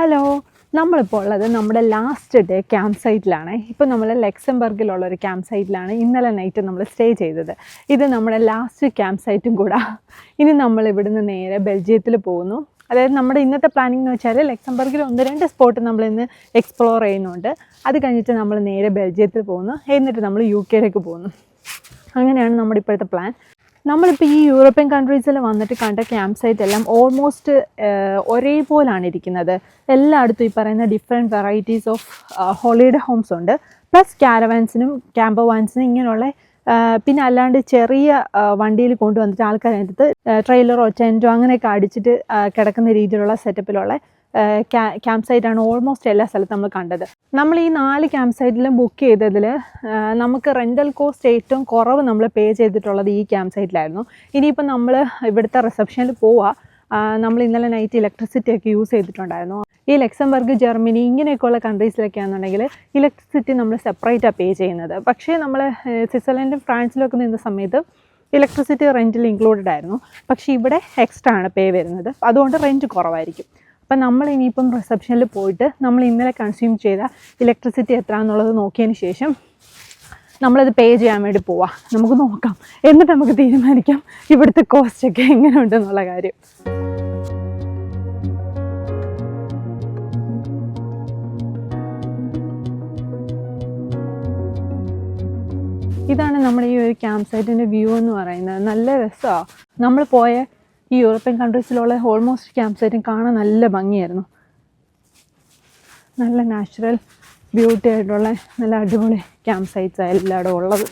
Hello, നമ്മളിപ്പോൾ ഉള്ളത് നമ്മുടെ ലാസ്റ്റ് ഡേ ക്യാമ്പ് സൈറ്റിലാണ്. ഇപ്പോൾ നമ്മൾ ലക്സംബർഗിലുള്ളൊരു ക്യാമ്പ് സൈറ്റിലാണ് ഇന്നലെ നൈറ്റ് നമ്മൾ സ്റ്റേ ചെയ്തത്. ഇത് നമ്മുടെ ലാസ്റ്റ് ക്യാമ്പ് സൈറ്റും കൂടെ. ഇനി നമ്മൾ ഇവിടുന്ന് നേരെ ബെൽജിയത്തിൽ പോകുന്നു. അതായത് നമ്മുടെ ഇന്നത്തെ പ്ലാനിംഗ് എന്ന് വെച്ചാൽ ലക്സംബർഗിൽ 1-2 സ്പോട്ട് നമ്മളിന്ന് എക്സ്പ്ലോർ ചെയ്യുന്നുണ്ട്. അത് കഴിഞ്ഞിട്ട് നമ്മൾ നേരെ ബെൽജിയത്തിൽ പോകുന്നു, എന്നിട്ട് നമ്മൾ UK പോകുന്നു. അങ്ങനെയാണ് നമ്മുടെ ഇപ്പോഴത്തെ പ്ലാൻ. നമ്മളിപ്പോൾ ഈ യൂറോപ്യൻ കൺട്രീസിൽ വന്നിട്ട് കണ്ട ക്യാമ്പ് സൈറ്റ് എല്ലാം ഓൾമോസ്റ്റ് ഒരേപോലാണ് ഇരിക്കുന്നത്. എല്ലായിടത്തും ഈ പറയുന്ന different varieties of holiday homes ഉണ്ട്. പ്ലസ് ക്യാരവാൻസിനും ക്യാമ്പർ വാൻസിനും ഇങ്ങനെയുള്ള പിന്നെ അല്ലാണ്ട് ചെറിയ വണ്ടിയിൽ കൊണ്ടുവന്നിട്ട് ആൾക്കാരടുത്ത് ട്രെയിലറോ ടെൻറ്റോ അങ്ങനെയൊക്കെ അടിച്ചിട്ട് കിടക്കുന്ന രീതിയിലുള്ള സെറ്റപ്പിലുള്ള ക്യാമ്പ് സൈറ്റാണ് ഓൾമോസ്റ്റ് എല്ലാ സ്ഥലത്തും നമ്മൾ കണ്ടത്. നമ്മൾ ഈ 4 ക്യാമ്പ് സൈറ്റിലും ബുക്ക് ചെയ്തതിൽ നമുക്ക് റെൻ്റൽ കോസ്റ്റ് ഏറ്റവും കുറവ് നമ്മൾ പേ ചെയ്തിട്ടുള്ളത് ഈ ക്യാമ്പ് സൈറ്റിലായിരുന്നു. ഇനിയിപ്പോൾ നമ്മൾ ഇവിടുത്തെ റിസപ്ഷനിൽ പോവുക. നമ്മൾ ഇന്നലെ നൈറ്റ് ഇലക്ട്രിസിറ്റി ഒക്കെ യൂസ് ചെയ്തിട്ടുണ്ടായിരുന്നു. ഈ ലക്സംബർഗ്, ജർമ്മനി ഇങ്ങനെയൊക്കെയുള്ള കൺട്രീസിലൊക്കെ ആണെന്നുണ്ടെങ്കിൽ ഇലക്ട്രിസിറ്റി നമ്മൾ സെപ്പറേറ്റാണ് പേ ചെയ്യുന്നത്. പക്ഷേ നമ്മൾ സ്വിറ്റ്സർലൻഡും ഫ്രാൻസിലൊക്കെ നിന്ന സമയത്ത് ഇലക്ട്രിസിറ്റി റെൻറ്റിൽ ഇൻക്ലൂഡഡ് ആയിരുന്നു. പക്ഷേ ഇവിടെ എക്സ്ട്രാ ആണ് പേ വരുന്നത്. അതുകൊണ്ട് റെൻറ്റ് കുറവായിരിക്കും. അപ്പം നമ്മൾ ഇനിയിപ്പം റിസപ്ഷനിൽ പോയിട്ട് നമ്മൾ ഇന്നലെ കൺസ്യൂം ചെയ്ത ഇലക്ട്രിസിറ്റി എത്ര എന്നുള്ളത് നോക്കിയതിന് ശേഷം നമ്മളത് പേ ചെയ്യാൻ വേണ്ടി പോവാം. നമുക്ക് നോക്കാം, എന്നിട്ട് നമുക്ക് തീരുമാനിക്കാം ഇവിടുത്തെ കോസ്റ്റൊക്കെ എങ്ങനെ ഉണ്ടെന്നുള്ള കാര്യം. ഇതാണ് നമ്മുടെ ഈ ഒരു ക്യാമ്പ് സൈറ്റിൻ്റെ വ്യൂ എന്ന് പറയുന്നത്. നല്ല രസമാണ്. നമ്മൾ പോയ ഈ യൂറോപ്യൻ കൺട്രീസിലുള്ള ഓൾമോസ്റ്റ് ക്യാമ്പ് സൈറ്റും കാണാൻ നല്ല ഭംഗിയായിരുന്നു. നല്ല നാച്ചുറൽ ബ്യൂട്ടി ആയിട്ടുള്ള നല്ല അടിപൊളി ക്യാമ്പ് സൈറ്റ്സാണ് എല്ലായിടും ഉള്ളത്.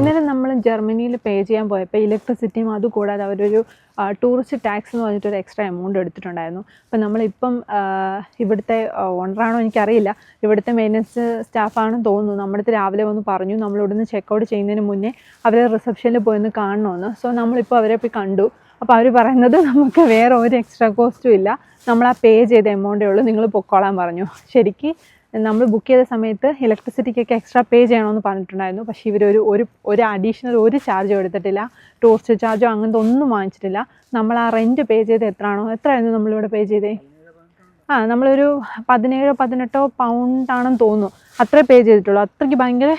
ഇന്നലെ നമ്മൾ ജർമ്മനിയിൽ പേ ചെയ്യാൻ പോയപ്പോൾ ഇലക്ട്രിസിറ്റിയും അതുകൂടാതെ അവരൊരു ടൂറിസ്റ്റ് ടാക്സ് എന്ന് പറഞ്ഞിട്ടൊരു എക്സ്ട്രാ എമൗണ്ട് എടുത്തിട്ടുണ്ടായിരുന്നു. അപ്പം നമ്മളിപ്പം ഇവിടുത്തെ ഓണറാണോ എനിക്കറിയില്ല, ഇവിടുത്തെ മെയിൻ്റനൻസ് സ്റ്റാഫാണെന്ന് തോന്നുന്നു. നമ്മുടെ അടുത്ത് രാവിലെ വന്ന് പറഞ്ഞു നമ്മളിവിടുന്ന് ചെക്കൗട്ട് ചെയ്യുന്നതിന് മുന്നേ അവരെ റിസപ്ഷനിൽ പോയിന്ന് കാണണമെന്ന്. സോ നമ്മളിപ്പോൾ അവരെ പോയി കണ്ടു. അപ്പോൾ അവർ പറയുന്നത് നമുക്ക് വേറെ ഒരു എക്സ്ട്രാ കോസ്റ്റും ഇല്ല, നമ്മൾ ആ പേ ചെയ്ത എമൗണ്ടേ ഉള്ളൂ, നിങ്ങൾ പൊക്കോളാൻ പറഞ്ഞു. ശരിക്കും നമ്മൾ ബുക്ക് ചെയ്ത സമയത്ത് ഇലക്ട്രിസിറ്റിക്കൊക്കെ എക്സ്ട്രാ പേ ചെയ്യണമെന്ന് പറഞ്ഞിട്ടുണ്ടായിരുന്നു. പക്ഷേ ഇവർ ഒരു അഡീഷണൽ ഒരു ചാർജും എടുത്തിട്ടില്ല. ടൂറിസ്റ്റ് ചാർജോ അങ്ങനത്തെ ഒന്നും വാങ്ങിച്ചിട്ടില്ല. നമ്മൾ ആ റെൻറ്റ് പേ ചെയ്ത് എത്രയായിരുന്നു നമ്മളിവിടെ പേ ചെയ്തേ? നമ്മളൊരു 17-18 പൗണ്ടാണെന്ന് തോന്നുന്നു. അത്രേ പേ ചെയ്തിട്ടുള്ളൂ. അത്രയ്ക്ക് ഭയങ്കര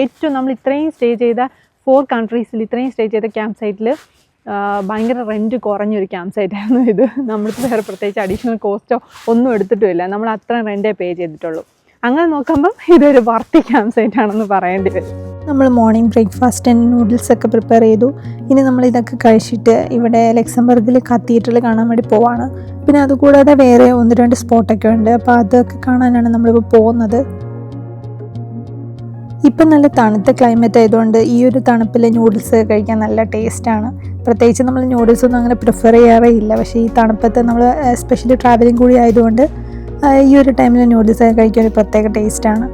ഏറ്റവും നമ്മൾ ഇത്രയും സ്റ്റേ ചെയ്ത 4 കൺട്രീസിൽ ഇത്രയും സ്റ്റേ ചെയ്ത ക്യാമ്പ് സൈറ്റിൽ ഭയങ്കര റെൻറ്റ് കുറഞ്ഞൊരു ക്യാമ്പ് സൈറ്റായിരുന്നു ഇത്. നമ്മൾക്ക് വേറെ പ്രത്യേകിച്ച് അഡീഷണൽ കോസ്റ്റോ ഒന്നും എടുത്തിട്ടുമില്ല. നമ്മൾ അത്രയും റെൻറ്റേ പേ ചെയ്തിട്ടുള്ളൂ. അങ്ങനെ നോക്കുമ്പം ഇതൊരു വർത്തി ക്യാമ്പ് സൈറ്റാണെന്ന് പറയേണ്ടി വരും. നമ്മൾ മോർണിംഗ് ബ്രേക്ക്ഫാസ്റ്റിന് നൂഡിൽസൊക്കെ പ്രിപ്പയർ ചെയ്തു. ഇനി നമ്മൾ ഇതൊക്കെ കഴിച്ചിട്ട് ഇവിടെ ലക്സംബർഗിൽ കത്തീഡ്രൽ കാണാൻ വേണ്ടി പോവാണ്. പിന്നെ അതുകൂടാതെ വേറെ 1-2 സ്പോട്ടൊക്കെ ഉണ്ട്. അപ്പോൾ അതൊക്കെ കാണാനാണ് നമ്മളിപ്പോൾ പോകുന്നത്. ഇപ്പം നല്ല തണുത്ത ക്ലൈമറ്റ് ആയതുകൊണ്ട് ഈ ഒരു തണുപ്പിൽ നൂഡിൽസ് കഴിക്കാൻ നല്ല ടേസ്റ്റാണ്. പ്രത്യേകിച്ച് നമ്മൾ നൂഡിൽസ് ഒന്നും അങ്ങനെ പ്രിഫർ ചെയ്യാറേ ഇല്ല. പക്ഷേ ഈ തണുപ്പത്ത് നമ്മൾ എസ്പെഷ്യലി ട്രാവലിംഗ് കൂടി ആയതുകൊണ്ട് ഈ ഒരു ടൈമിൽ നൂഡിൽസ് കഴിക്കാൻ ഒരു പ്രത്യേക ടേസ്റ്റാണ്.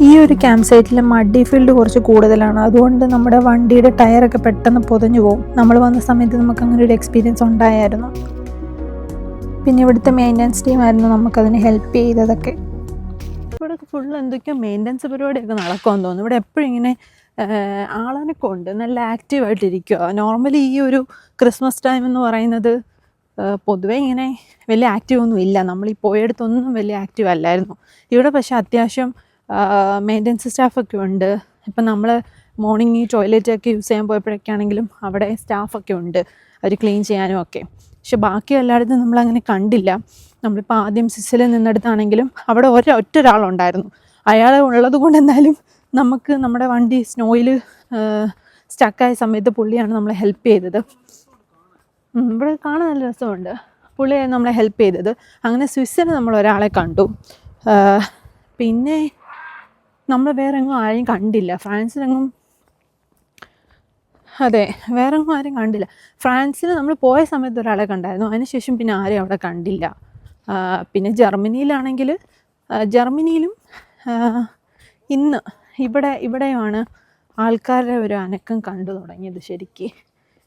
ഈ ഒരു ക്യാമ്പ് സൈറ്റിൽ മഡി ഫീൽഡ് കുറച്ച് കൂടുതലാണ്. അതുകൊണ്ട് നമ്മുടെ വണ്ടിയുടെ ടയറൊക്കെ പെട്ടെന്ന് പൊതഞ്ഞു പോകും. നമ്മൾ വന്ന സമയത്ത് നമുക്ക് അങ്ങനെ ഒരു എക്സ്പീരിയൻസ് ഉണ്ടായിരുന്നു. പിന്നെ ഇവിടുത്തെ മെയിൻ്റനൻസ് ടീമായിരുന്നു നമുക്കതിന് ഹെൽപ്പ് ചെയ്തതൊക്കെ. ഇവിടെ ഫുള്ള് എന്തൊക്കെയോ മെയിൻ്റനൻസ് പരിപാടിയൊക്കെ നടക്കുമെന്ന് തോന്നുന്നു. ഇവിടെ എപ്പോഴും ഇങ്ങനെ ആളനൊക്കെ ഉണ്ട്, നല്ല ആക്റ്റീവായിട്ടിരിക്കുക. നോർമലി ഈ ഒരു ക്രിസ്മസ് ടൈം എന്ന് പറയുന്നത് പൊതുവേ ഇങ്ങനെ വലിയ ആക്റ്റീവൊന്നും ഇല്ല. നമ്മൾ ഈ പോയടുത്തൊന്നും വലിയ ആക്റ്റീവ് അല്ലായിരുന്നു. ഇവിടെ പക്ഷേ അത്യാവശ്യം മെയിൻ്റനൻസ് സ്റ്റാഫൊക്കെ ഉണ്ട്. ഇപ്പം നമ്മൾ മോർണിംഗ് ഈ ടോയ്ലറ്റൊക്കെ യൂസ് ചെയ്യാൻ പോയപ്പോഴൊക്കെ ആണെങ്കിലും അവിടെ സ്റ്റാഫൊക്കെ ഉണ്ട്, അവർ ക്ലീൻ ചെയ്യാനും ഒക്കെ. പക്ഷെ ബാക്കി എല്ലായിടത്തും നമ്മളങ്ങനെ കണ്ടില്ല. നമ്മളിപ്പോൾ ആദ്യം സിസിലിൽ നിന്നെടുത്താണെങ്കിലും അവിടെ ഒറ്റൊരാളുണ്ടായിരുന്നു. അയാൾ ഉള്ളത് കൊണ്ട് എന്തായാലും നമുക്ക് നമ്മുടെ വണ്ടി സ്നോയിൽ സ്റ്റക്കായ സമയത്ത് പുള്ളിയാണ് നമ്മളെ ഹെൽപ്പ് ചെയ്തത്. ഇവിടെ കാണാൻ നല്ല രസമുണ്ട്. പുള്ളിയാണ് നമ്മളെ ഹെൽപ്പ് ചെയ്തത്. അങ്ങനെ സ്വിസ്സിൽ നമ്മൾ ഒരാളെ കണ്ടു. പിന്നെ നമ്മൾ വേറെ എങ്ങും ആരെയും കണ്ടില്ല. ഫ്രാൻസിലെങ്ങും വേറെ എങ്ങും ആരും കണ്ടില്ല. ഫ്രാൻസിൽ നമ്മൾ പോയ സമയത്ത് ഒരാളെ കണ്ടായിരുന്നു. അതിനുശേഷം പിന്നെ ആരെയും അവിടെ കണ്ടില്ല. പിന്നെ ജർമ്മനിയിലും ഇന്ന് ഇവിടെയുമാണ് ആൾക്കാരുടെ ഒരു അനക്കം കണ്ടു തുടങ്ങിയത് ശരിക്ക്.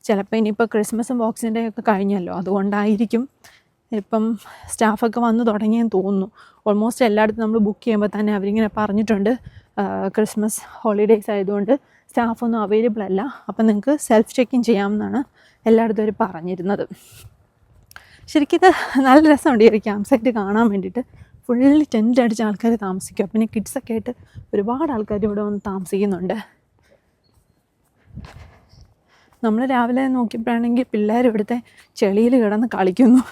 ചിലപ്പോൾ ഇനിയിപ്പോൾ ക്രിസ്മസും ബോക്സിംഗ് ഡേ ഒക്കെ കഴിഞ്ഞല്ലോ, അതുകൊണ്ടായിരിക്കും ഇപ്പം സ്റ്റാഫൊക്കെ വന്ന് തുടങ്ങിയെന്ന് തോന്നുന്നു. ഓൾമോസ്റ്റ് എല്ലായിടത്തും നമ്മൾ ബുക്ക് ചെയ്യുമ്പോൾ തന്നെ അവരിങ്ങനെ പറഞ്ഞിട്ടുണ്ട് ക്രിസ്മസ് ഹോളിഡേയ്സ് ആയതുകൊണ്ട് സ്റ്റാഫൊന്നും അവൈലബിൾ അല്ല, അപ്പം നിങ്ങൾക്ക് സെൽഫ് ചെക്കിൻ ചെയ്യാമെന്നാണ് എല്ലായിടത്തും അവർ പറഞ്ഞിരുന്നത്. ശരിക്കും ഇത് നല്ല രസമുണ്ട് ഈ ഒരു ക്യാമ്പ് സൈറ്റ് കാണാൻ വേണ്ടിയിട്ട്. ഫുള്ളി ടെൻ്റ് അടിച്ച ആൾക്കാർ താമസിക്കുക. പിന്നെ കിഡ്സൊക്കെ ആയിട്ട് ഒരുപാട് ആൾക്കാർ ഇവിടെ വന്ന് താമസിക്കുന്നുണ്ട്. നമ്മൾ രാവിലെ നോക്കിയപ്പോഴാണെങ്കിൽ പിള്ളേർ ഇവിടുത്തെ ചെളിയിൽ കിടന്ന് കളിക്കുന്നു.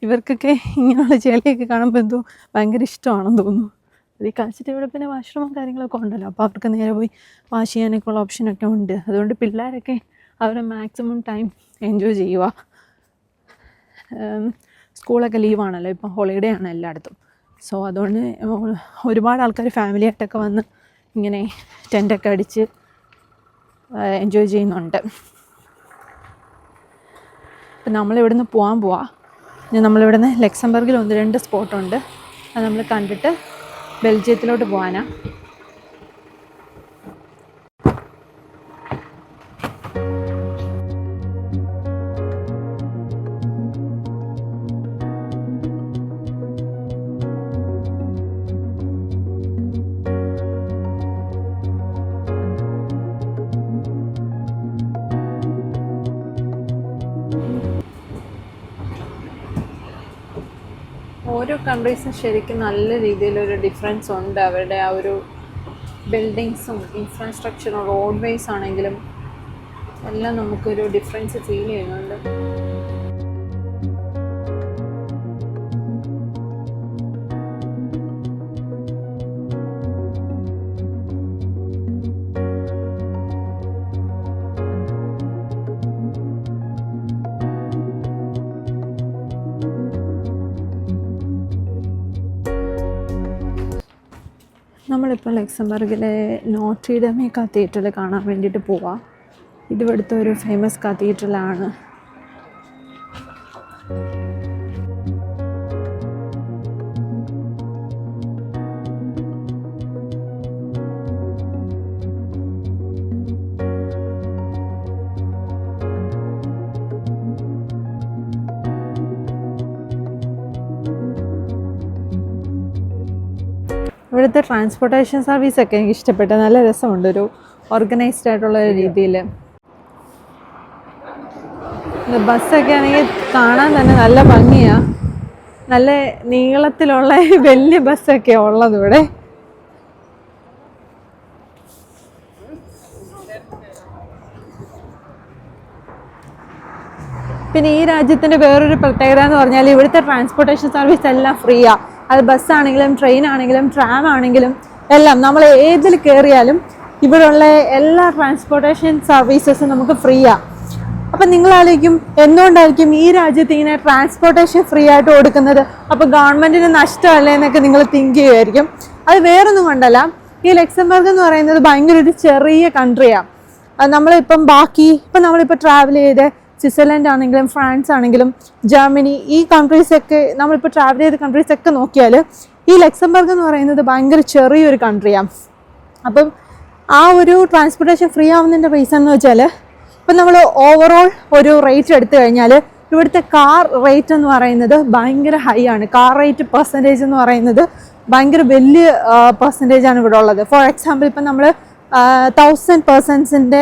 ഇവർക്കൊക്കെ ഇങ്ങനെയുള്ള ചെളിയൊക്കെ കാണുമ്പോൾ എന്തോ ഭയങ്കര ഇഷ്ടമാണെന്ന് തോന്നുന്നു. അത് ഈ കളിച്ചിട്ട് ഇവിടെ പിന്നെ വാഷ്റൂമും കാര്യങ്ങളൊക്കെ ഉണ്ടല്ലോ, അപ്പോൾ അവർക്ക് നേരെ പോയി വാഷ് ചെയ്യാനൊക്കെ ഉള്ള ഓപ്ഷനൊക്കെ ഉണ്ട്. അതുകൊണ്ട് പിള്ളേരൊക്കെ അവരെ മാക്സിമം ടൈം എൻജോയ് ചെയ്യുക. സ്കൂളൊക്കെ ലീവാണല്ലോ, ഇപ്പം ഹോളിഡേ ആണ് എല്ലായിടത്തും. സോ അതുകൊണ്ട് ഒരുപാട് ആൾക്കാർ ഫാമിലി ആയിട്ടൊക്കെ വന്ന് ഇങ്ങനെ ടെൻ്റൊക്കെ അടിച്ച് എൻജോയ് ചെയ്യുന്നുണ്ട്. അപ്പം നമ്മളിവിടുന്ന് പോവാം. നമ്മളിവിടുന്ന് ലക്സംബർഗിൽ 1-2 സ്പോട്ടുണ്ട്. അത് നമ്മൾ കണ്ടിട്ട് ബെൽജിയത്തിലോട്ട് പോകാനാണ്. ഓരോ കൺട്രീസും ശരിക്കും നല്ല രീതിയിലൊരു ഡിഫറൻസ് ഉണ്ട്. അവരുടെ ആ ഒരു ബിൽഡിങ്സും ഇൻഫ്രാസ്ട്രക്ചറും റോഡ് വേസ് ആണെങ്കിലും എല്ലാം നമുക്കൊരു ഡിഫറൻസ് ഫീൽ ചെയ്യുന്നുണ്ട്. നമ്മളിപ്പോൾ ലക്സംബർഗിലെ നോട്രി ഡമി കത്തീഡ്രൽ കാണാൻ വേണ്ടിയിട്ട് പോവാം. ഇതിവിടുത്തെ ഒരു ഫേമസ് കത്തീഡ്രലാണ്. ഇവിടുത്തെ ട്രാൻസ്പോർട്ടേഷൻ സർവീസൊക്കെ എനിക്ക് ഇഷ്ടപ്പെട്ടു. നല്ല രസമുണ്ട്, ഒരു ഓർഗനൈസ്ഡ് ആയിട്ടുള്ള ഒരു രീതിയിൽ. ബസ്സൊക്കെ ആണെങ്കിൽ കാണാൻ തന്നെ നല്ല ഭംഗിയാണ്. നല്ല നീളത്തിലുള്ള വലിയ ബസ്സൊക്കെയാണ് ഉള്ളത് ഇവിടെ. പിന്നെ ഈ രാജ്യത്തിൻ്റെ വേറൊരു പ്രത്യേകത എന്ന് പറഞ്ഞാൽ ഇവിടുത്തെ ട്രാൻസ്പോർട്ടേഷൻ സർവീസ് എല്ലാം ഫ്രീയാണ്. അത് ബസ്സാണെങ്കിലും ട്രെയിൻ ആണെങ്കിലും ട്രാം ആണെങ്കിലും എല്ലാം നമ്മൾ ഏതിൽ കയറിയാലും ഇവിടെയുള്ള എല്ലാ ട്രാൻസ്പോർട്ടേഷൻ സർവീസസും നമുക്ക് ഫ്രീയാണ്. അപ്പം നിങ്ങളാലോചിക്കും എന്തുകൊണ്ടായിരിക്കും ഈ രാജ്യത്ത് ഇങ്ങനെ ട്രാൻസ്പോർട്ടേഷൻ ഫ്രീ ആയിട്ട് കൊടുക്കുന്നത്, അപ്പോൾ ഗവൺമെൻറ്റിന് നഷ്ടമല്ലേ എന്നൊക്കെ നിങ്ങൾ തിങ്ക് ചെയ്യുമായിരിക്കും. അത് വേറൊന്നും കൊണ്ടല്ല, ഈ ലക്സംബർഗ് എന്ന് പറയുന്നത് ഭയങ്കര ഒരു ചെറിയ കൺട്രിയാണ്. നമ്മളിപ്പം നമ്മളിപ്പോൾ ട്രാവൽ ചെയ്ത് സ്വിറ്റ്സർലൻഡ് ആണെങ്കിലും ഫ്രാൻസ് ആണെങ്കിലും ജർമ്മനി, ഈ കൺട്രീസൊക്കെ നമ്മളിപ്പോൾ ട്രാവൽ ചെയ്ത കൺട്രീസൊക്കെ നോക്കിയാൽ ഈ ലക്സംബർഗ് എന്ന് പറയുന്നത് ഭയങ്കര ചെറിയൊരു കൺട്രിയാണ്. അപ്പം ആ ഒരു ട്രാൻസ്പോർട്ടേഷൻ ഫ്രീ ആവുന്നതിൻ്റെ റീസൺ എന്ന് വെച്ചാൽ ഇപ്പം നമ്മൾ ഓവറോൾ ഒരു റേറ്റ് എടുത്തു കഴിഞ്ഞാൽ ഇവിടുത്തെ കാർ റേറ്റ് എന്ന് പറയുന്നത് ഭയങ്കര ഹൈ ആണ്. കാർ റേറ്റ് പെർസെൻറ്റേജ് എന്ന് പറയുന്നത് ഭയങ്കര വലിയ പെർസെൻറ്റേജാണ് ഇവിടെ ഉള്ളത്. ഫോർ എക്സാമ്പിൾ ഇപ്പം നമ്മൾ 1000 പേഴ്സൺസിൻ്റെ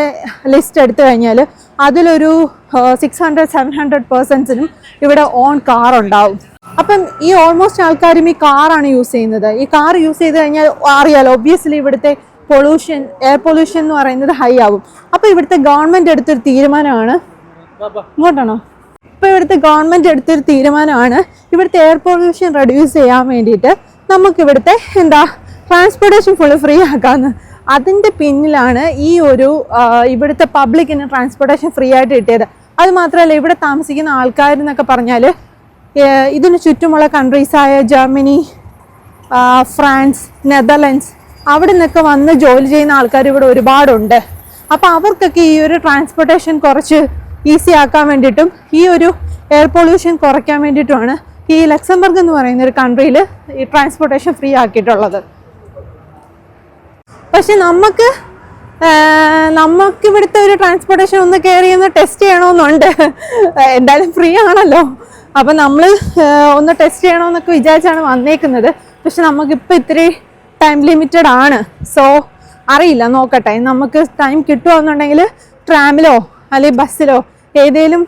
ലിസ്റ്റ് എടുത്തു കഴിഞ്ഞാൽ അതിലൊരു 600-700 പേഴ്സൺസിനും ഇവിടെ ഓൺ കാർ ഉണ്ടാവും. അപ്പം ഈ ഓൾമോസ്റ്റ് ആൾക്കാരും ഈ കാറാണ് യൂസ് ചെയ്യുന്നത്. ഈ കാർ യൂസ് ചെയ്ത് കഴിഞ്ഞാൽ അറിയാലോ, ഒബ്വിയസ്ലി ഇവിടുത്തെ എയർ പൊല്യൂഷൻ എന്ന് പറയുന്നത് ഹൈ ആവും. അപ്പോൾ ഇവിടുത്തെ ഗവൺമെൻറ് എടുത്തൊരു തീരുമാനമാണ്, ഇങ്ങോട്ടാണോ, ഇപ്പോൾ ഇവിടുത്തെ ഗവൺമെൻറ് എടുത്തൊരു തീരുമാനമാണ് ഇവിടുത്തെ എയർ പൊല്യൂഷൻ റെഡ്യൂസ് ചെയ്യാൻ വേണ്ടിയിട്ട് നമുക്കിവിടുത്തെ ട്രാൻസ്പോർട്ടേഷൻ ഫുള്ള് ഫ്രീ ആക്കാമെന്ന്. അതിൻ്റെ പിന്നിലാണ് ഈ ഒരു ഇവിടുത്തെ പബ്ലിക്കിന് ട്രാൻസ്പോർട്ടേഷൻ ഫ്രീ ആയിട്ട് കിട്ടിയത്. അത് മാത്രമല്ല, ഇവിടെ താമസിക്കുന്ന ആൾക്കാരെന്നൊക്കെ പറഞ്ഞാൽ ഇതിന് ചുറ്റുമുള്ള കൺട്രീസായ ജർമ്മനി, ഫ്രാൻസ്, നെതർലൻഡ്സ് അവിടെ നിന്നൊക്കെ വന്ന് ജോലി ചെയ്യുന്ന ആൾക്കാർ ഇവിടെ ഒരുപാടുണ്ട്. അപ്പോൾ അവർക്കൊക്കെ ഈ ഒരു ട്രാൻസ്പോർട്ടേഷൻ കുറച്ച് ഈസി ആക്കാൻ വേണ്ടിയിട്ടും ഈ ഒരു എയർ പൊല്യൂഷൻ കുറയ്ക്കാൻ വേണ്ടിയിട്ടുമാണ് ഈ ലക്സംബർഗ് എന്ന് പറയുന്ന ഒരു കൺട്രിയിൽ ഈ ട്രാൻസ്പോർട്ടേഷൻ ഫ്രീ ആക്കിയിട്ടുള്ളത്. പക്ഷെ നമുക്ക് ഇവിടുത്തെ ഒരു ട്രാൻസ്പോർട്ടേഷൻ ഒന്ന് കയറി ഒന്ന് ടെസ്റ്റ് ചെയ്യണമെന്നുണ്ട്. എന്തായാലും ഫ്രീ ആണല്ലോ, അപ്പം നമ്മൾ ഒന്ന് ടെസ്റ്റ് ചെയ്യണമെന്നൊക്കെ വിചാരിച്ചാണ് വന്നേക്കുന്നത്. പക്ഷെ നമുക്കിപ്പോൾ ഇത്തിരി ടൈം ലിമിറ്റഡ് ആണ്. സോ അറിയില്ല, നോക്കട്ടെ. നമുക്ക് ടൈം കിട്ടുമെന്നുണ്ടെങ്കിൽ ട്രാമിലോ അല്ലെങ്കിൽ ബസ്സിലോ ഏതെങ്കിലും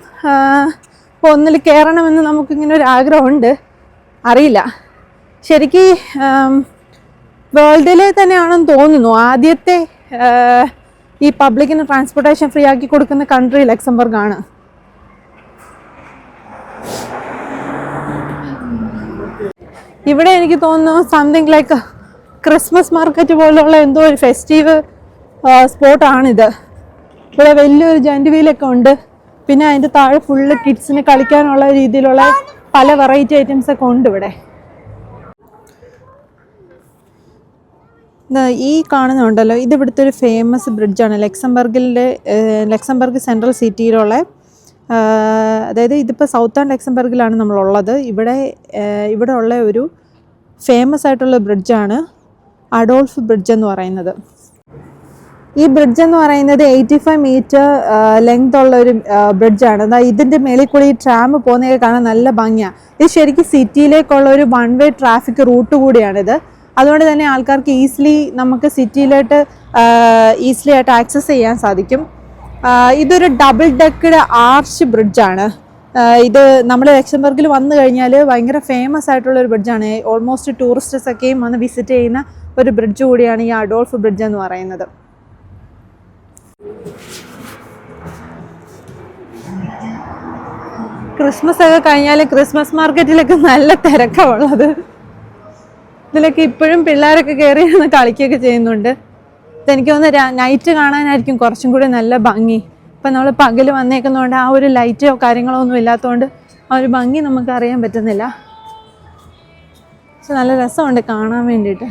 ഒന്നിൽ കയറണമെന്ന് നമുക്കിങ്ങനെ ഒരു ആഗ്രഹമുണ്ട്. അറിയില്ല, ശരിക്കും വേൾഡിലെ തന്നെയാണെന്ന് തോന്നുന്നു ആദ്യത്തെ ഈ പബ്ലിക്കിന് ട്രാൻസ്പോർട്ടേഷൻ ഫ്രീ ആക്കി കൊടുക്കുന്ന കൺട്രി ലക്സംബർഗ് ആണ്. ഇവിടെ എനിക്ക് തോന്നുന്നു സംതിങ് ലൈക്ക് ക്രിസ്മസ് മാർക്കറ്റ് പോലുള്ള എന്തോ ഒരു ഫെസ്റ്റീവ് സ്പോട്ടാണിത്. ഇവിടെ വലിയൊരു ജെന്റ് വീലൊക്കെ ഉണ്ട്. പിന്നെ അതിൻ്റെ താഴെ ഫുള്ള് കിഡ്സിന് കളിക്കാനുള്ള രീതിയിലുള്ള പല വെറൈറ്റി ഐറ്റംസ് ഒക്കെ ഉണ്ട് ഇവിടെ. ഈ കാണുന്നുണ്ടല്ലോ, ഇത് ഇവിടുത്തെ ഒരു ഫേമസ് ബ്രിഡ്ജാണ്. ലക്സംബർഗ് സെൻട്രൽ സിറ്റിയിലുള്ള, അതായത് ഇതിപ്പോൾ സൗത്തേൺ ലക്സംബർഗിലാണ് നമ്മളുള്ളത്. ഇവിടെ ഉള്ള ഒരു ഫേമസ് ആയിട്ടുള്ള ബ്രിഡ്ജാണ് അഡോൾഫ് ബ്രിഡ്ജ് എന്ന് പറയുന്നത്. ഈ ബ്രിഡ്ജ് എന്ന് പറയുന്നത് 85 മീറ്റർ ലെങ്ത് ഉള്ള ഒരു ബ്രിഡ്ജാണ്. ഇതിൻ്റെ മേളിൽ കൂടി ഈ ട്രാം പോകുന്നതൊക്കെ കാണാൻ നല്ല ഭംഗിയാണ്. ഇത് ശരിക്കും സിറ്റിയിലേക്കുള്ള ഒരു 1 വേ ട്രാഫിക് റൂട്ട് കൂടിയാണിത്. അതുകൊണ്ട് തന്നെ ആൾക്കാർക്ക് നമുക്ക് സിറ്റിയിലോട്ട് ഈസിലി ആയിട്ട് ആക്സസ് ചെയ്യാൻ സാധിക്കും. ഇതൊരു ഡബിൾ ഡെക്കഡ് ആർച്ച് ബ്രിഡ്ജാണ്. ഇത് നമ്മുടെ ലക്സംബർഗിൽ വന്നു കഴിഞ്ഞാൽ ഭയങ്കര ഫേമസ് ആയിട്ടുള്ള ഒരു ബ്രിഡ്ജാണ്. ഓൾമോസ്റ്റ് ടൂറിസ്റ്റേഴ്സ് ഒക്കെയും വന്ന് വിസിറ്റ് ചെയ്യുന്ന ഒരു ബ്രിഡ്ജ് കൂടിയാണ് ഈ അഡോൾഫ് ബ്രിഡ്ജ് എന്ന് പറയുന്നത്. ക്രിസ്മസ് ഒക്കെ കഴിഞ്ഞാൽ ക്രിസ്മസ് മാർക്കറ്റിലൊക്കെ നല്ല തിരക്കമുള്ളത്. ഇതിലൊക്കെ ഇപ്പോഴും പിള്ളേരൊക്കെ കയറി നിന്ന് കളിക്കുകയൊക്കെ ചെയ്യുന്നുണ്ട്. ഇതെനിക്ക് തോന്നുന്നു നൈറ്റ് കാണാനായിരിക്കും കുറച്ചും കൂടി നല്ല ഭംഗി. ഇപ്പം നമ്മൾ പകൽ വന്നേക്കുന്നതുകൊണ്ട് ആ ഒരു ലൈറ്റോ കാര്യങ്ങളോ ഒന്നും ഇല്ലാത്തതുകൊണ്ട് ആ ഒരു ഭംഗി നമുക്ക് അറിയാൻ പറ്റുന്നില്ല. പക്ഷെ നല്ല രസമുണ്ട് കാണാൻ വേണ്ടിയിട്ട്.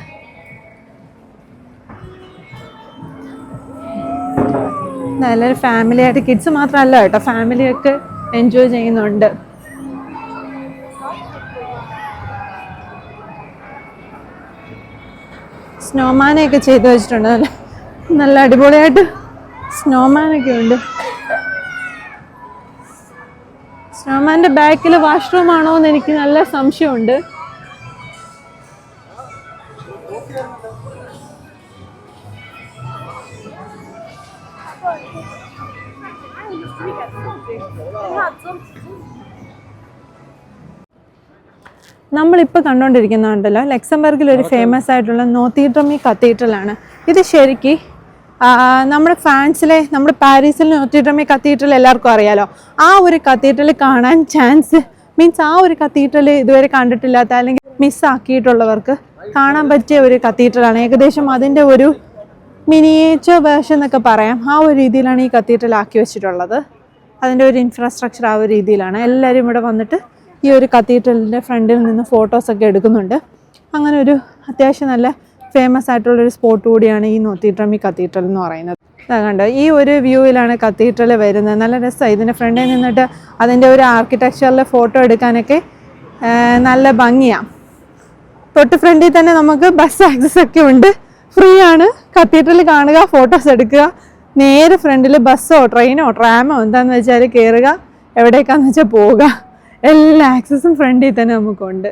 നല്ലൊരു ഫാമിലി ആയിട്ട്, കിഡ്സ് മാത്രമല്ല കേട്ടോ, ഫാമിലിയൊക്കെ എൻജോയ് ചെയ്യുന്നുണ്ട്. സ്നോമാനൊക്കെ ചെയ്ത് വെച്ചിട്ടുണ്ട്. നല്ല അടിപൊളിയായിട്ട് സ്നോമാനൊക്കെ ഉണ്ട്. സ്നോമാൻ്റെ ബാക്കിൽ വാഷ്റൂം ആണോ എന്ന് എനിക്ക് നല്ല സംശയമുണ്ട്. നമ്മളിപ്പോൾ കണ്ടുകൊണ്ടിരിക്കുന്നുണ്ടല്ലോ, ലക്സംബർഗിൽ ഒരു ഫേമസ് ആയിട്ടുള്ള നോത്തിഡ്രമി കത്തീഡ്രലാണ്. ഇത് ശരിക്കും നമ്മുടെ നമ്മുടെ പാരീസിൽ നോത്തിഡ്രമി കത്തീഡ്രൽ എല്ലാവർക്കും അറിയാലോ. ആ ഒരു കത്തീഡ്രൽ കാണാൻ ചാൻസ് മീൻസ് ആ ഒരു കത്തീഡ്രൽ ഇതുവരെ കണ്ടിട്ടില്ലാത്ത അല്ലെങ്കിൽ മിസ്സാക്കിയിട്ടുള്ളവർക്ക് കാണാൻ പറ്റിയ ഒരു കത്തീഡ്രലാണ്. ഏകദേശം അതിൻ്റെ ഒരു മിനിയേച്ചർ വേർഷൻ എന്നൊക്കെ പറയാം. ആ ഒരു രീതിയിലാണ് ഈ കത്തീഡ്രൽ ആക്കി വെച്ചിട്ടുള്ളത്. അതിൻ്റെ ഒരു ഇൻഫ്രാസ്ട്രക്ചർ ആ ഒരു രീതിയിലാണ്. എല്ലാവരും ഇവിടെ വന്നിട്ട് ഈ ഒരു കത്തീഡ്രലിൻ്റെ ഫ്രണ്ടിൽ നിന്ന് ഫോട്ടോസൊക്കെ എടുക്കുന്നുണ്ട്. അങ്ങനെ ഒരു അത്യാവശ്യം നല്ല ഫേമസ് ആയിട്ടുള്ളൊരു സ്പോട്ട് കൂടിയാണ് ഈ നോത്തിഡ്രമി കത്തീഡ്രൽ എന്ന് പറയുന്നത്. കണ്ടോ, ഈ ഒരു വ്യൂവിലാണ് കത്തീഡ്രൽ വരുന്നത്. നല്ല രസമാണ്. ഇതിൻ്റെ ഫ്രണ്ടിൽ നിന്നിട്ട് അതിൻ്റെ ഒരു ആർക്കിടെക്ചറിലെ ഫോട്ടോ എടുക്കാനൊക്കെ നല്ല ഭംഗിയാണ്. തൊട്ട് ഫ്രണ്ടിൽ തന്നെ നമുക്ക് ബസ് ആക്സസ് ഒക്കെ ഉണ്ട്. ഫ്രീ ആണ്. കത്തീഡ്രൽ കാണുക, ഫോട്ടോസ് എടുക്കുക, നേരെ ഫ്രണ്ടിൽ ബസ്സോ ട്രെയിനോ ട്രാമോ എന്താണെന്ന് വെച്ചാൽ കയറുക, എവിടേക്കാന്ന് വെച്ചാൽ പോവുക. എല്ലാ ആക്സസും ഫ്രണ്ടിൽ തന്നെ നമുക്കുണ്ട്.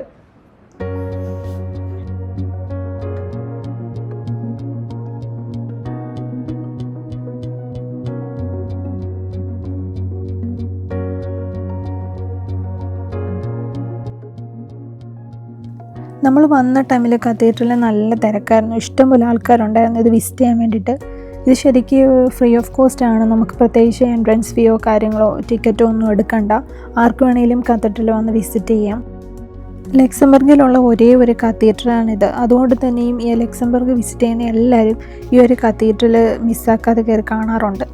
നമ്മൾ വന്ന ടൈമിൽ കത്തീഡ്രലിൽ നല്ല തിരക്കായിരുന്നു. ഇഷ്ടംപോലെ ആൾക്കാരുണ്ടായിരുന്നു ഇത് വിസിറ്റ് ചെയ്യാൻ വേണ്ടിയിട്ട്. ഇത് ശരിക്കും ഫ്രീ ഓഫ് കോസ്റ്റ് ആണ്. നമുക്ക് പ്രത്യേകിച്ച് എൻട്രൻസ് ഫീയോ കാര്യങ്ങളോ ടിക്കറ്റോ ഒന്നും എടുക്കണ്ട. ആർക്ക് വേണമെങ്കിലും കത്തീഡ്രൽ വന്ന് വിസിറ്റ് ചെയ്യാം. ലക്സംബർഗിലുള്ള ഒരേ ഒരു കത്തീഡ്രലാണിത്. അതുകൊണ്ട് തന്നെയും ഈ ലക്സംബർഗ് വിസിറ്റ് ചെയ്യുന്ന എല്ലാവരും ഈ ഒരു കത്തീഡ്രൽ മിസ്സാക്കാതെ കയറി കാണാറുണ്ട്.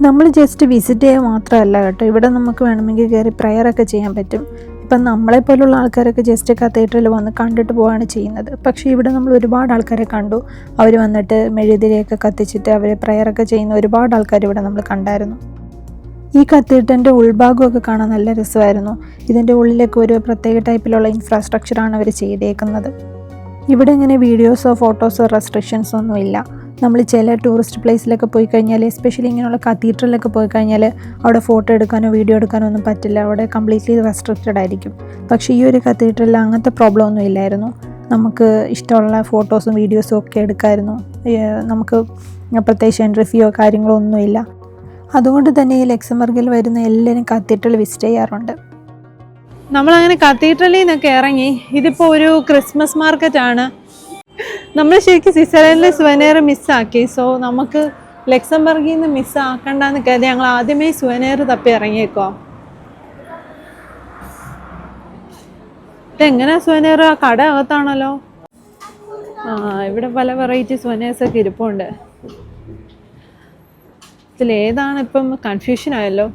നമ്മൾ ജസ്റ്റ് വിസിറ്റ് ചെയ്യുക മാത്രമല്ല കേട്ടോ, ഇവിടെ നമുക്ക് വേണമെങ്കിൽ കയറി പ്രയറൊക്കെ ചെയ്യാൻ പറ്റും. ഇപ്പം നമ്മളെപ്പോലുള്ള ആൾക്കാരൊക്കെ ജസ്റ്റ് കത്തീഡ്രൽ വന്ന് കണ്ടിട്ട് പോവുകയാണ് ചെയ്യുന്നത്. പക്ഷേ ഇവിടെ നമ്മൾ ഒരുപാട് ആൾക്കാരെ കണ്ടു. അവർ വന്നിട്ട് മെഴുകുതിരിയൊക്കെ കത്തിച്ചിട്ട് അവർ പ്രയറൊക്കെ ചെയ്യുന്ന ഒരുപാട് ആൾക്കാർ ഇവിടെ നമ്മൾ കണ്ടായിരുന്നു. ഈ കത്തീഡ്രലിൻ്റെ ഉൾഭാഗമൊക്കെ കാണാൻ നല്ല രസമായിരുന്നു. ഇതിൻ്റെ ഉള്ളിലൊക്കെ ഒരു പ്രത്യേക ടൈപ്പിലുള്ള ഇൻഫ്രാസ്ട്രക്ചറാണ് അവർ ചെയ്തേക്കുന്നത്. ഇവിടെ ഇങ്ങനെ വീഡിയോസോ ഫോട്ടോസോ റെസ്ട്രിക്ഷൻസോ ഒന്നുമില്ല. നമ്മൾ ചില ടൂറിസ്റ്റ് പ്ലേസിലൊക്കെ പോയി കഴിഞ്ഞാൽ, എസ്പെഷ്യലി ഇങ്ങനെയുള്ള കത്തീഡ്രലൊക്കെ പോയി കഴിഞ്ഞാൽ അവിടെ ഫോട്ടോ എടുക്കാനോ വീഡിയോ എടുക്കാനോ ഒന്നും പറ്റില്ല, അവിടെ കംപ്ലീറ്റ്ലി റെസ്ട്രിക്റ്റഡ് ആയിരിക്കും. പക്ഷേ ഈ ഒരു കത്തീഡ്രലിൽ അങ്ങനത്തെ പ്രോബ്ലം ഒന്നും ഇല്ലായിരുന്നു. നമുക്ക് ഇഷ്ടമുള്ള ഫോട്ടോസും വീഡിയോസും ഒക്കെ എടുക്കാമായിരുന്നു. നമുക്ക് പ്രത്യേകിച്ച് എൻട്രി ഫീയോ കാര്യങ്ങളോ ഒന്നുമില്ല. അതുകൊണ്ട് തന്നെ ഈ ലക്സംബർഗിൽ വരുന്ന എല്ലാവരും കത്തീഡ്രൽ വിസിറ്റ് ചെയ്യാറുണ്ട്. നമ്മളങ്ങനെ കത്തീഡ്രലിൽ നിന്നൊക്കെ ഇറങ്ങി. ഇതിപ്പോൾ ഒരു ക്രിസ്മസ് മാർക്കറ്റാണ്. നമ്മൾ ശരിക്കും സ്വിറ്റ്സർലൻഡിലെ സുവനീർ മിസ്സാക്കി. സോ നമുക്ക് ലക്സംബർഗിൽ നിന്ന് മിസ്സാക്കണ്ടെന്ന് കരുതി ഞങ്ങൾ ആദ്യമേ സുവനീർ തപ്പി ഇറങ്ങിയേക്കോ. ഇതെങ്ങനെയാ സുവനീർ? ആ കട അകത്താണല്ലോ. ഇവിടെ പല വെറൈറ്റി സുവനീർസൊക്കെ ഇരിപ്പുണ്ട്. ഇതിലേതാണ് ഇപ്പം കൺഫ്യൂഷൻ ആയല്ലോ.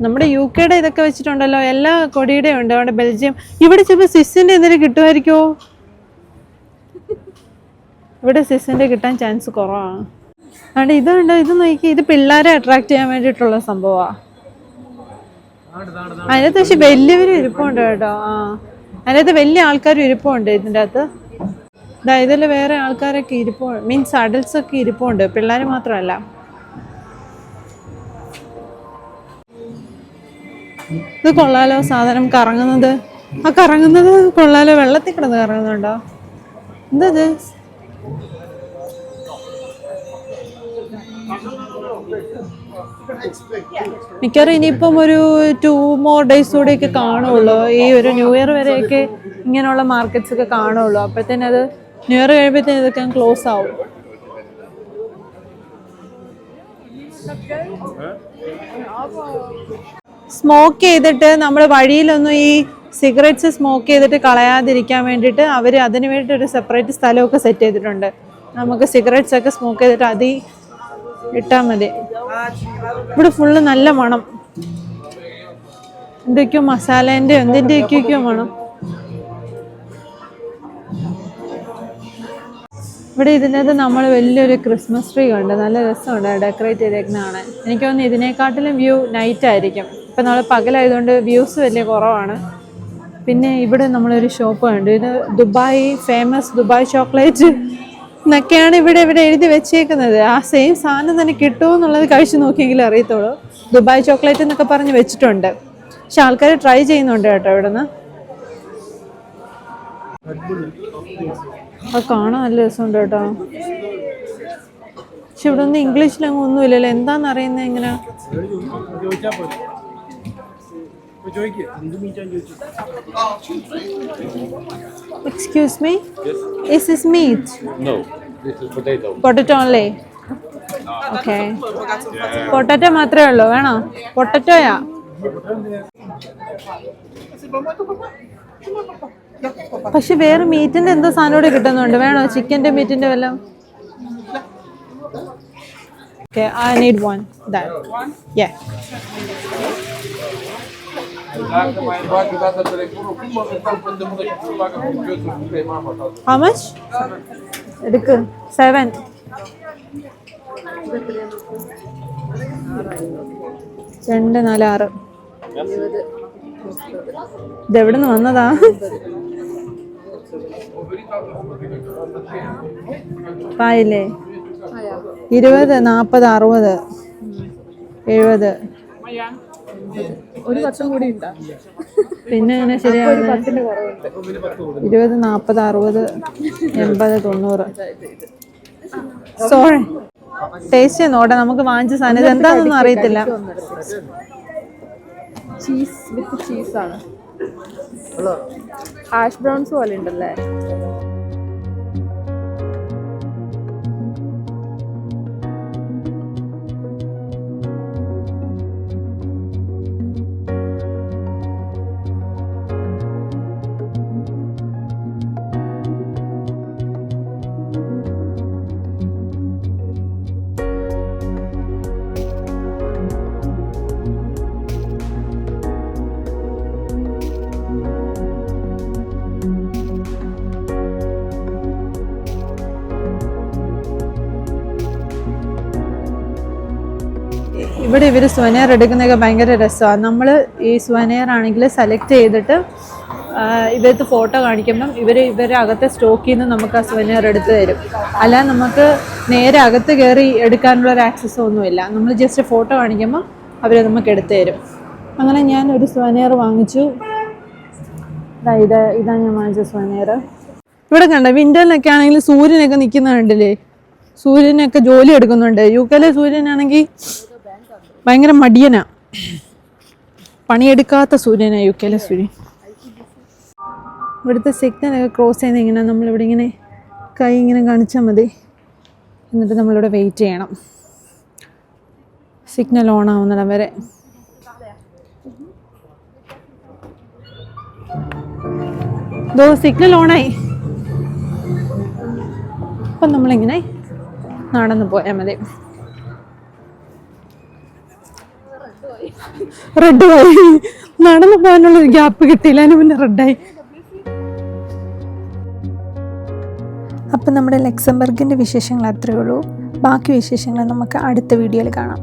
നമ്മുടെ UK ഇതൊക്കെ വെച്ചിട്ടുണ്ടല്ലോ, എല്ലാ കൊടിയുടെയും ഉണ്ട്. അവിടെ ബെൽജിയം, ഇവിടെ ചിലപ്പോൾ സ്വിസ്സിൻ്റെ എന്തെങ്കിലും കിട്ടുമായിരിക്കുമോ? ഇവിടെ സ്വിസ്സിൻ്റെ കിട്ടാൻ ചാൻസ് കുറവാണ്. അതുകൊണ്ട് ഇതുണ്ട്, ഇത് നോക്കി. ഇത് പിള്ളേരെ അട്രാക്ട് ചെയ്യാൻ വേണ്ടിയിട്ടുള്ള സംഭവമാണ്. അതിനകത്ത് പക്ഷെ വലിയവരും ഇരിപ്പുണ്ട് കേട്ടോ. അതിനകത്ത് വലിയ ആൾക്കാരും ഇരിപ്പുണ്ട് ഇതിൻ്റെ അകത്ത്. ഇതിൽ വേറെ ആൾക്കാരൊക്കെ ഇരിപ്പുണ്ട്, മീൻസ് അഡൽട്സ് ഒക്കെ ഇരിപ്പുണ്ട്, പിള്ളേർ മാത്രമല്ല. ഇത് കൊള്ളാലോ സാധനം കറങ്ങുന്നത്. ആ കറങ്ങുന്നത് കൊള്ളാലോ. വെള്ളത്തിൽ കിടന്ന് കറങ്ങുന്നുണ്ടോ? എന്തത്? മിക്കവാറും ഇനിയിപ്പം ഒരു 2 more days കൂടെയൊക്കെ കാണുള്ളൂ. ഈ ഒരു ന്യൂ ഇയർ വരെയൊക്കെ ഇങ്ങനെയുള്ള മാർക്കറ്റ്സ് ഒക്കെ കാണുള്ളൂ. അപ്പോഴത്തേനും അത് ന്യൂ ഇയർ കഴിയുമ്പോഴത്തേനും ഇതൊക്കെ ക്ലോസ് ആവും. സ്മോക്ക് ചെയ്തിട്ട് നമ്മൾ വഴിയിലൊന്നും ഈ സിഗരറ്റ്സ് സ്മോക്ക് ചെയ്തിട്ട് കളയാതിരിക്കാൻ വേണ്ടിയിട്ട് അവർ അതിന് വേണ്ടിയിട്ട് ഒരു സെപ്പറേറ്റ് സ്ഥലമൊക്കെ സെറ്റ് ചെയ്തിട്ടുണ്ട്. നമുക്ക് സിഗരറ്റ്സ് ഒക്കെ സ്മോക്ക് ചെയ്തിട്ട് അതിൽ ഇട്ടാൽ മതി. ഇവിടെ ഫുള്ള് നല്ല മണം, എന്തൊക്കെയോ മസാലേൻ്റെ എന്തിൻ്റെയൊക്കെയോ മണം. ഇവിടെ ഇതിനകത്ത് നമ്മൾ വലിയൊരു ക്രിസ്മസ് ട്രീ കണ്ട്, നല്ല രസമുണ്ട് ഡെക്കറേറ്റ് ചെയ്തേക്കുന്നതാണ്. എനിക്ക് തോന്നുന്നു ഇതിനെക്കാട്ടിലും വ്യൂ നൈറ്റ് ആയിരിക്കും. ഇപ്പം നമ്മൾ പകലായതുകൊണ്ട് വ്യൂസ് വലിയ കുറവാണ്. പിന്നെ ഇവിടെ നമ്മളൊരു ഷോപ്പ് കണ്ടു. ഇത് ദുബായ് ഫേമസ് ദുബായ് ചോക്ലേറ്റ് എന്നൊക്കെയാണ് ഇവിടെ എഴുതി വെച്ചേക്കുന്നത്. ആ സെയിം സാധനം തന്നെ കിട്ടുമോ എന്നുള്ളത് കഴിച്ച് നോക്കിയെങ്കിലും അറിയത്തുള്ളൂ. ദുബായ് ചോക്ലേറ്റ് എന്നൊക്കെ പറഞ്ഞ് വെച്ചിട്ടുണ്ട്. പക്ഷെ ആൾക്കാർ ട്രൈ ചെയ്യുന്നുണ്ട് കേട്ടോ ഇവിടുന്ന്. അത് കാണാൻ നല്ല രസമുണ്ട് കേട്ടോ. പക്ഷെ ഇവിടെ ഒന്നും ഇംഗ്ലീഷിലങ്ങ് ഒന്നുമില്ലല്ലോ. എന്താണെന്ന് അറിയുന്നത് എങ്ങനെയാ? Excuse me? Yes. Is this meat? No, this is potato. Potato only? Okay. Potato മാത്രമേ ഉള്ളൂ. വേണോ? പൊട്ടറ്റോയാ? പക്ഷെ വേറെ മീറ്റിന്റെ എന്തോ സാധനം കൂടെ കിട്ടുന്നുണ്ട്. വേണോ? ചിക്കൻ്റെ മീറ്റിന്റെ വല്ലതും? Okay, I need one. That. Yeah. How much? എടുക്ക്. 7. രണ്ട് 4 6. ഇതെവിടെ നിന്ന് വന്നതാ? പായില്ലേ? 20, 40, 60, 70. ഒരു വർഷം കൂടി പിന്നെ അങ്ങനെ ശരിയാണ്. 20, 40, 60, 80, 90. സോറി, ടേസ്റ്റ് നോട്ടെ. നമുക്ക് വാങ്ങിച്ച സാധനം ഇത് എന്താണെന്നൊന്നും അറിയത്തില്ല. ചീസ് വിത്ത് ചീസാണ്. ഹാഷ് ബ്രൗൺസ് പോലെ ഉണ്ടല്ലേ? ഇവിടെ ഇവർ സുവനീർ എടുക്കുന്നതൊക്കെ ഭയങ്കര രസമാണ്. നമ്മൾ ഈ സുവനീർ ആണെങ്കിൽ സെലക്ട് ചെയ്തിട്ട് ഇവർക്ക് ഫോട്ടോ കാണിക്കുമ്പം ഇവരുടെ അകത്തെ സ്റ്റോക്കിൽ നിന്ന് നമുക്ക് ആ സുവനീർ എടുത്ത് തരും. അല്ലാതെ നമുക്ക് നേരെ അകത്ത് കയറി എടുക്കാനുള്ള ഒരു ആക്സസ് ഒന്നുമില്ല. നമ്മൾ ജസ്റ്റ് ഫോട്ടോ കാണിക്കുമ്പോൾ അവർ നമുക്ക് എടുത്തു തരും. അങ്ങനെ ഞാൻ ഒരു സുവനീർ വാങ്ങിച്ചു. ഇതാണ് ഞാൻ വാങ്ങിച്ച സുവനീർ. ഇവിടെ കണ്ട വിൻ്ററിലൊക്കെ ആണെങ്കിൽ സൂര്യനൊക്കെ നിൽക്കുന്ന കണ്ടില്ലേ, സൂര്യനൊക്കെ ജോലി എടുക്കുന്നുണ്ട്. UK സൂര്യനാണെങ്കിൽ ഭയങ്കര മടിയനാ, പണിയെടുക്കാത്ത സൂര്യനാണ് UK സൂര്യൻ. ഇവിടുത്തെ സിഗ്നലൊക്കെ ക്രോസ് ചെയ്യുന്ന ഇങ്ങനെ നമ്മളിവിടെ ഇങ്ങനെ കൈ ഇങ്ങനെ കാണിച്ചാൽ മതി. എന്നിട്ട് നമ്മളിവിടെ വെയിറ്റ് ചെയ്യണം സിഗ്നൽ ഓൺ ആവുന്നിടം വരെ. സിഗ്നൽ ഓണായി. അപ്പം നമ്മളിങ്ങനെ നടന്നു പോയാൽ മതി. റെഡായി, നടന്നു പോകാനുള്ളൊരു ഗ്യാപ്പ് കിട്ടിയില്ല, അതിന് പിന്നെ റെഡായി. അപ്പം നമ്മുടെ ലക്സംബർഗിൻ്റെ വിശേഷങ്ങൾ അത്രയേ ഉള്ളൂ. ബാക്കി വിശേഷങ്ങൾ നമുക്ക് അടുത്ത വീഡിയോയിൽ കാണാം.